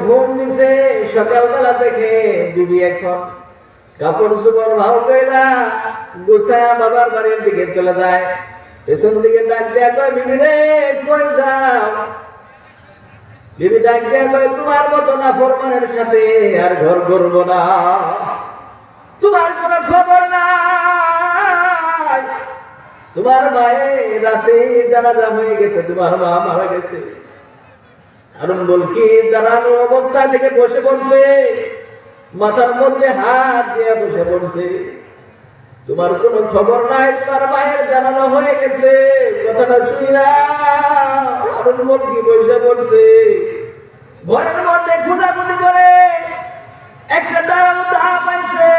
ঘুম দিছে সকালবেলা দেখে বিবি এখন কাপড় চোপড় ভাও কইরা গুছায়া বাবার বাড়ির দিকে চলে যায়। পেছন দিকে ডাক দেয়া কয়, বিবি রে কই যাও? বিবি ডাক দেয়া কয়, তোমার মতো নাফরমানের সাথে আর ঘর করব না। তোমার কোনো খবর নাই, তোমার মায়ের রাতে জানাজা হয়ে গেছে, তোমার মা মারা গেছে। হারুন বলকি দাঁড়ানো অবস্থা থেকে বসে পড়ছে, মাথার মধ্যে হাত দিয়ে বসে পড়ছে। তোমার কোনো খবর নাই, তোমার মায়ের জানাজা হয়ে গেছে। কথাটা শুনিয়া হারুন বলকি বসে পড়ছে। ঘরের মধ্যে খোঁজাখুঁজি করে একটা দাঁড়ানো তাহা পাইছে,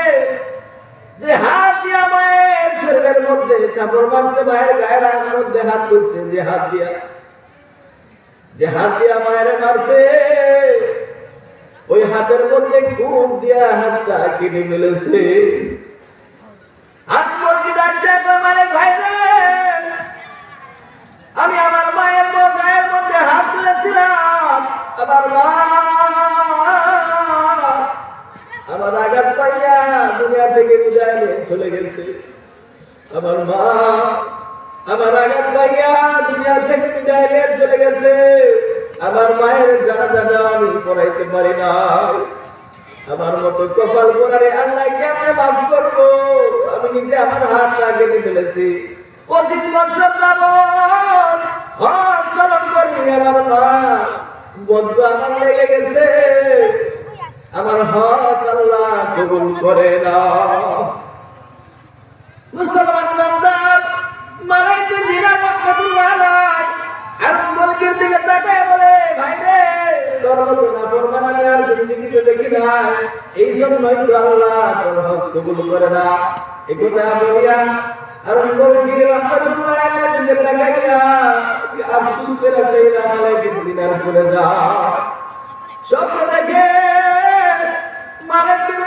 যে হাত দিয়া মায়ের শরীরের মধ্যে কাপড় মারছে, মায়ের গায়ের মধ্যে হাত তুলছে, যে হাত দিয়া মায়ের মারছে, ওই হাতের মধ্যে খুব দিয়া হাতটা কেটে ফেলেছে। হাত মুরগি ডাক দেয়া মানে ভাই রে, আমি আমার মায়ের গায়ের মধ্যে হাত তুলেছিলাম, আমার মা আমার আঘাত পাইয়া দুনিয়া থেকে বিদায় নিয়ে চলে গেছে। আমার মা আমার আঘাত পাইয়া দুনিয়া থেকে বিদায় নিয়ে চলে গেছে। আমার মায়ের জানাজাটা আমি পড়াইতে পারি না। আমার মতো কপাল পোড়ারে আল্লাহ কেমনে মাফ করবো? আমি নিজে আমার হাত কেটে ফেলেছি। 25 বছর যাবত হজ পালন করি, আমার মা বন্ধু আমার লেগে গেছে। আমার হজ আল্লাহ কবুল করে না। মুসলমান বান্দার মালাইকে দিনা রহমাতুল্লাহ আলাইহি হারুন বলকির দিকে তাকায় বলে, ভাই রে, তোর মতো নাফরমান আমি আর জিন্দেগিতে দেখি নাই, এই জন্যই তো আল্লাহ তোর হজ কবুল করে না। এই কথা বলিয়া হারুন বলকি রহমাতুল্লাহ আলাইহির দিকে তাকাইয়া আফসোস করে সেই মালাইকে দিনার চলে যায়। স্বপ্ন দেখে মালিক বিন